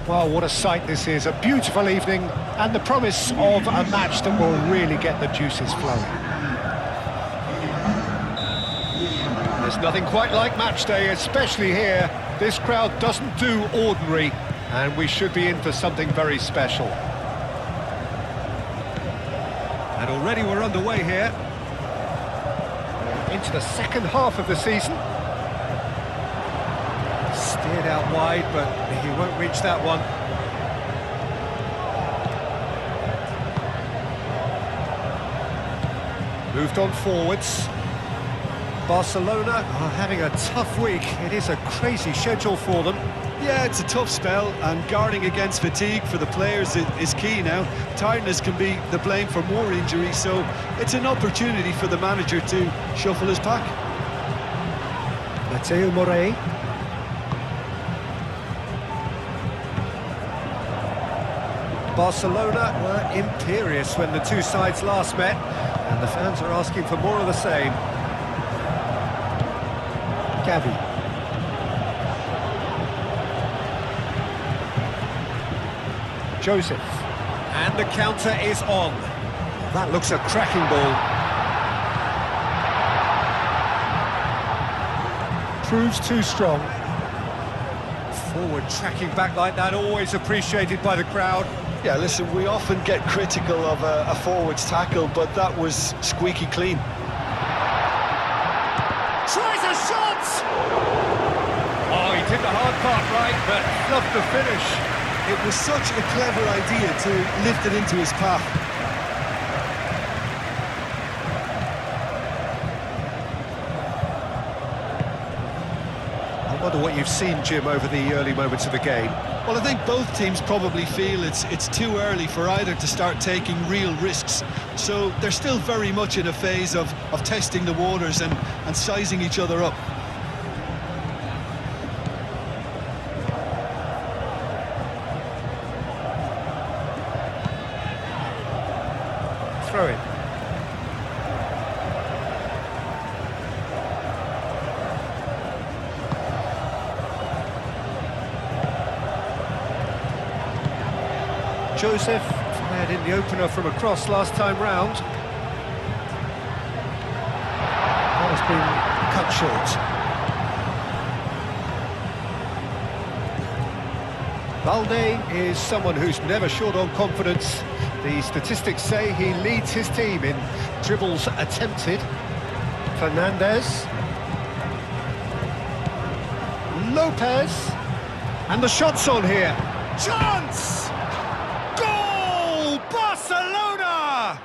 Well, what a sight this is, a beautiful evening and the promise of a match that will really get the juices flowing. There's nothing quite like match day, especially here. This crowd doesn't do ordinary, and we should be in for something very special. And already we're underway here. Into the second half of the season. Steered out wide, but he won't reach that one. Moved on forwards. Barcelona are having a tough week. It is a crazy schedule for them. Yeah, it's a tough spell, and guarding against fatigue for the players is key now. Tiredness can be the blame for more injuries, so it's an opportunity for the manager to shuffle his pack. Mateo Morey. Barcelona were imperious when the two sides last met, and the fans are asking for more of the same. Gavi. Joseph. And the counter is on. That looks a cracking ball. Proves too strong. Forward tracking back like that, always appreciated by the crowd. Yeah, listen, we often get critical of a forward's tackle, but that was squeaky clean. Tries a shot! Oh, he did the hard part right, but not the finish. It was such a clever idea to lift it into his path. I wonder what you've seen, Jim, over the early moments of the game. Well, I think both teams probably feel it's too early for either to start taking real risks. So they're still very much in a phase of testing the waters and sizing each other up. Throw it. Joseph fired in the opener from across last time round. That has been cut short. Balde is someone who's never short on confidence. The statistics say he leads his team in dribbles attempted. Fernandez. Lopez. And the shot's on here. Chance! Goal! Barcelona!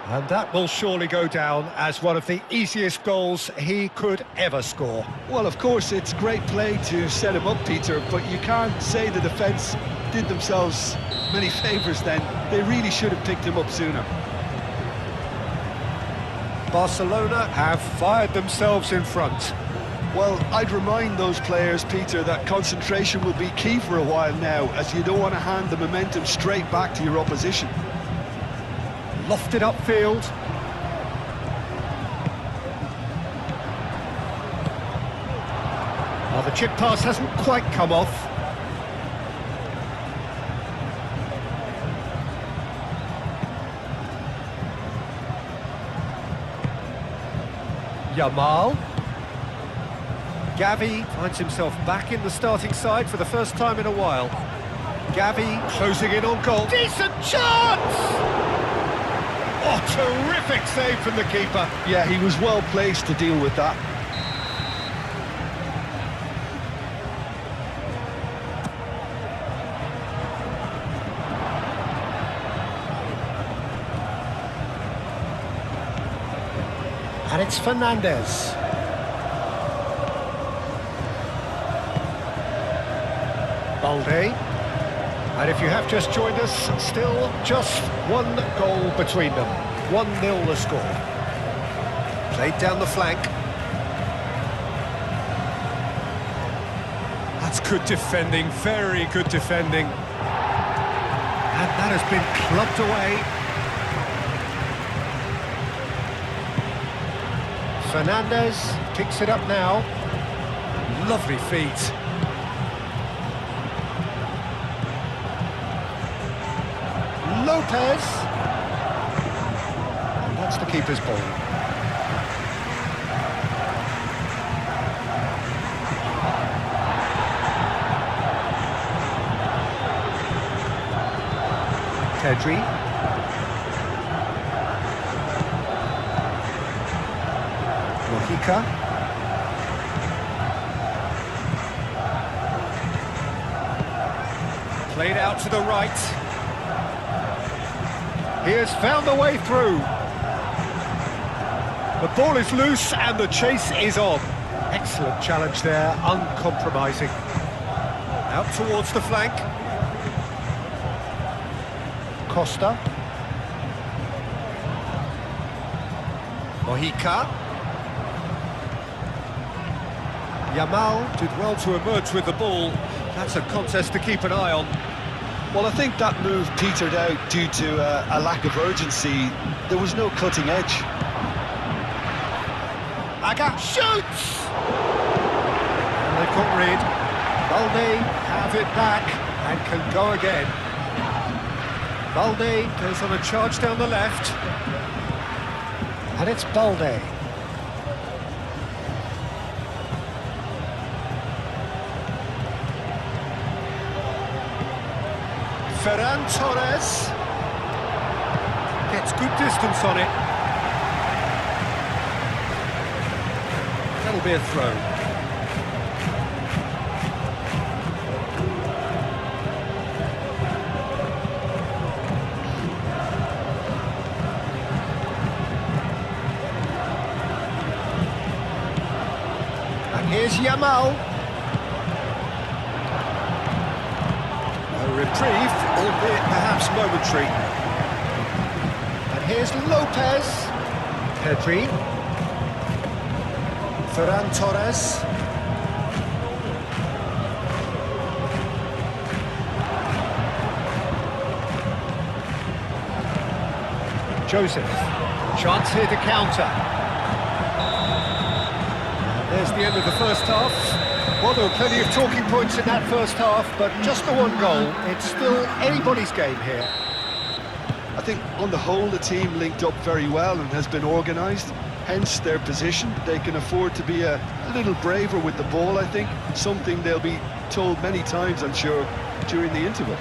And that will surely go down as one of the easiest goals he could ever score. Well, of course, it's great play to set him up, Peter, but you can't say the defence did themselves many favours then. They really should have picked him up sooner. Barcelona have fired themselves in front. Well, I'd remind those players, Peter, that concentration will be key for a while now, as you don't want to hand the momentum straight back to your opposition. Lofted upfield. Well, the chip pass hasn't quite come off. Yamal. Gavi finds himself back in the starting side for the first time in a while. Gavi closing in on goal. Decent chance! Oh, terrific save from the keeper. Yeah, he was well placed to deal with that. And it's Fernandez. Balde. And if you have just joined us, still just one goal between them. 1-0 the score. Played down the flank. That's good defending, very good defending. And that has been clubbed away. Fernandez picks it up now. Lovely feet. Lopez. And that's the keeper's ball. Pedri. Mojica. Played out to the right. He has found a way through. The ball is loose and the chase is on. Excellent challenge there, uncompromising. Out towards the flank. Costa. Mojica. Yamal did well to emerge with the ball. That's a contest to keep an eye on. Well, I think that move petered out due to a lack of urgency. There was no cutting edge. Aga shoots! And they've got rid. Balde have it back and can go again. Balde goes on a charge down the left. And it's Balde. Ferran Torres gets good distance on it. That'll be a throw. And here's Yamal. Reprieve, albeit perhaps momentary. And here's Lopez. Pedri. Ferran Torres. Joseph. Chance here to counter. And there's the end of the first half. Well, there were plenty of talking points in that first half, but just the one goal. It's still anybody's game here. I think on the whole the team linked up very well and has been organised, hence their position. They can afford to be a little braver with the ball, I think, something they'll be told many times, I'm sure, during the interval.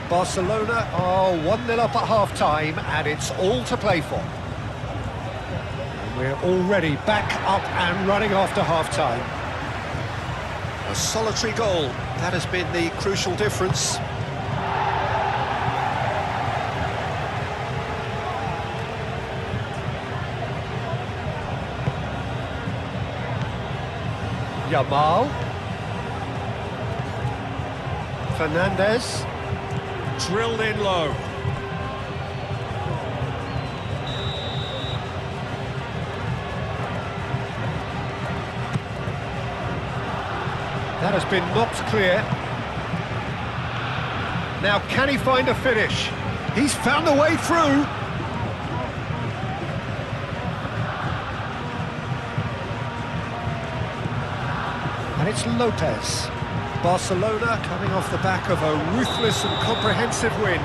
Barcelona are 1-0 up at half-time, and it's all to play for. And we're already back up and running after half-time. A solitary goal, that has been the crucial difference. Yamal. Fernandez. Drilled in low. That has been knocked clear. Now, can he find a finish? He's found a way through. And it's Lopez. Barcelona coming off the back of a ruthless and comprehensive win.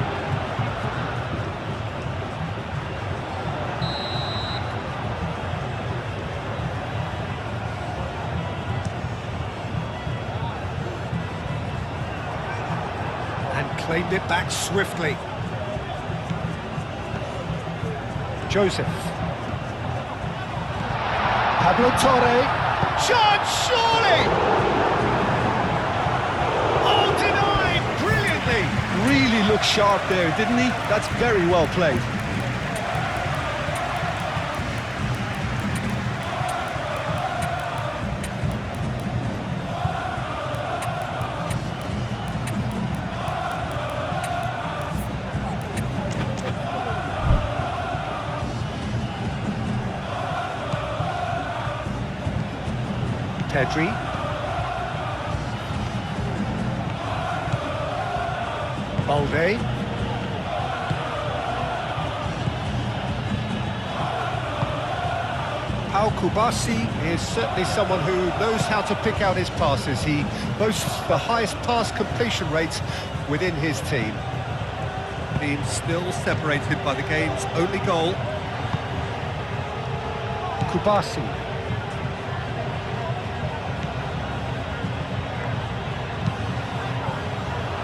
Claimed it back swiftly. Joseph. Pablo Torre. Shot, surely! Oh, denied! Brilliantly! Really looked sharp there, didn't he? That's very well played. Pedri. Balde. Pau Kubasi is certainly someone who knows how to pick out his passes. He boasts the highest pass completion rates within his team. teams still separated by the game's only goal. Kubasi.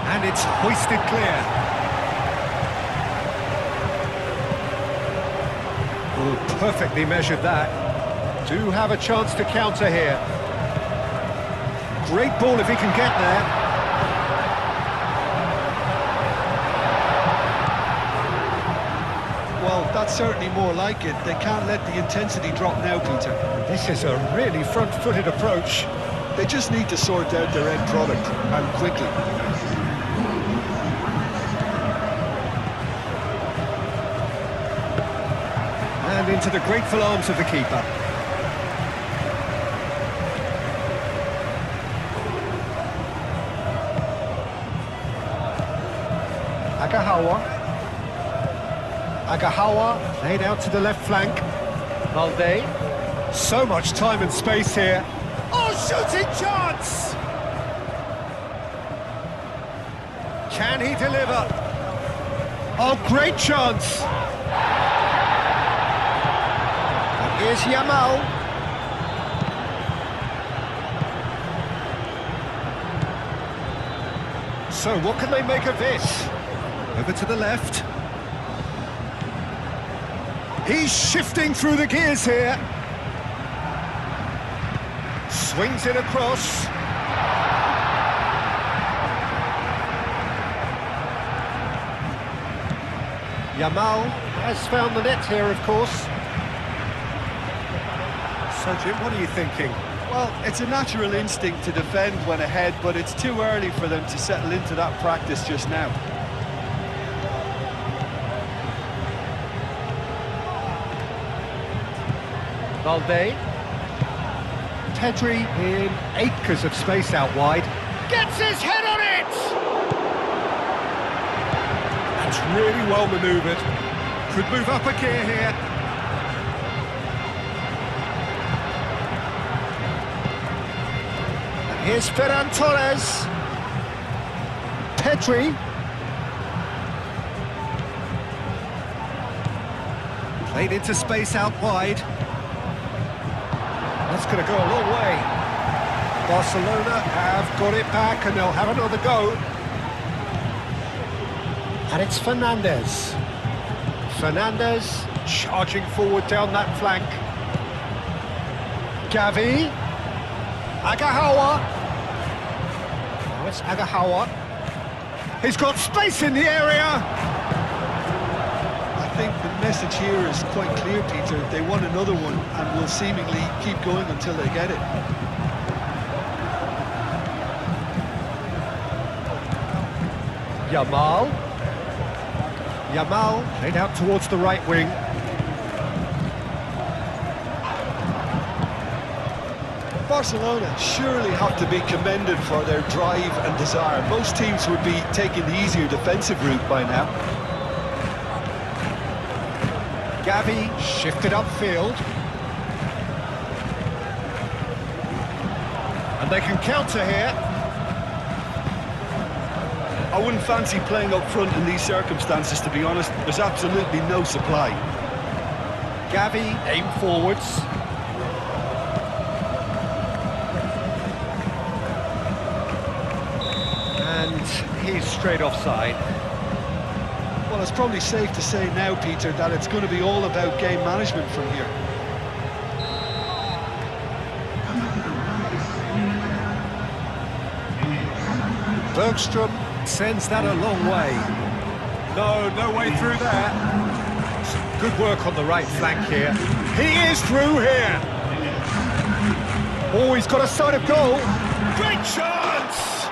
And it's hoisted clear. Oh, perfectly measured that. Do have a chance to counter here. Great ball if he can get there. Well, that's certainly more like it. They can't let the intensity drop now, Peter. This is a really front-footed approach. They just need to sort out their end product, and quickly. And into the grateful arms of the keeper. Agahawa laid out to the left flank. Valde. So much time and space here. Oh, shooting chance! Can he deliver? Oh, great chance! And here's Yamal. So what can they make of this? Over to the left. He's shifting through the gears here. Swings it across. Yamal has found the net here, of course. So, Jim, what are you thinking? Well, it's a natural instinct to defend when ahead, but it's too early for them to settle into that practice just now. Valde. Pedri in acres of space out wide. Gets his head on it! That's really well manoeuvred. Could move up a gear here. And here's Ferran Torres. Pedri. Played into space out wide. That's going to go a long way. Barcelona have got it back and they'll have another go. And it's Fernandez. Fernandez charging forward down that flank. Gavi. Agahawa. Now it's Agahawa. He's got space in the area. I think the message here is quite clear, Peter. They want another one and will seemingly keep going until they get it. Yamal. Yamal laid out towards the right wing. Barcelona surely have to be commended for their drive and desire. Most teams would be taking the easier defensive route by now. Gavi shifted upfield. And they can counter here. I wouldn't fancy playing up front in these circumstances, to be honest. There's absolutely no supply. Gavi aim forwards. And he's straight offside. Well, it's probably safe to say now, Peter, that it's going to be all about game management from here. Bergstrom sends that a long way. No way through there. Some good work on the right flank here. He is through here. Oh, he's got a sight of goal. Great chance!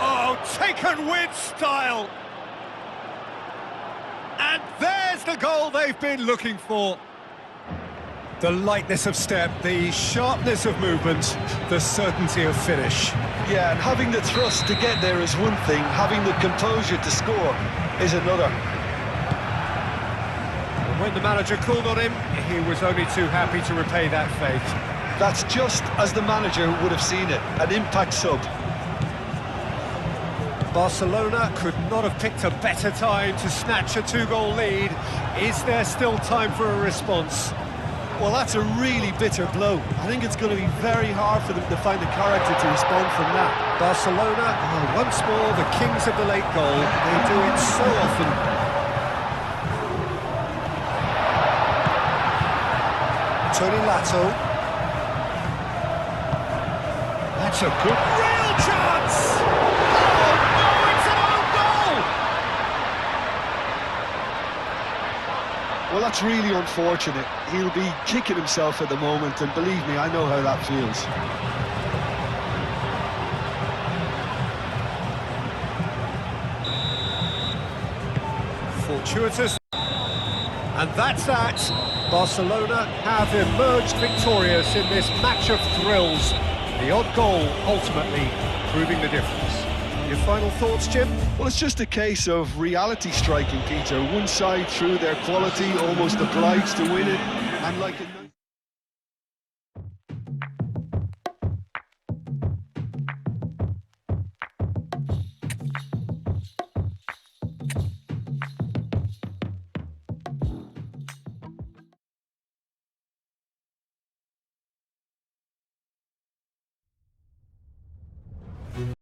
Oh, taken with style. And there's the goal they've been looking for. The lightness of step, the sharpness of movement, the certainty of finish. Yeah, and having the thrust to get there is one thing, having the composure to score is another. And when the manager called on him, he was only too happy to repay that faith. That's just as the manager would have seen it, an impact sub. Barcelona could not have picked a better time to snatch a two-goal lead. Is there still time for a response? Well, that's a really bitter blow. I think it's going to be very hard for them to find the character to respond from that. Barcelona are once more the kings of the late goal. They do it so often. Tony Lato. That's a good... Real chance! Oh, no, it's an own goal! Well, that's really unfortunate. He'll be kicking himself at the moment, and believe me, I know how that feels. Fortuitous. And that's that. Barcelona have emerged victorious in this match of thrills. The odd goal ultimately proving the difference. Your final thoughts, Jim? Well, it's just a case of reality striking, Peter. One side, through their quality, almost obliged to win it, and like a...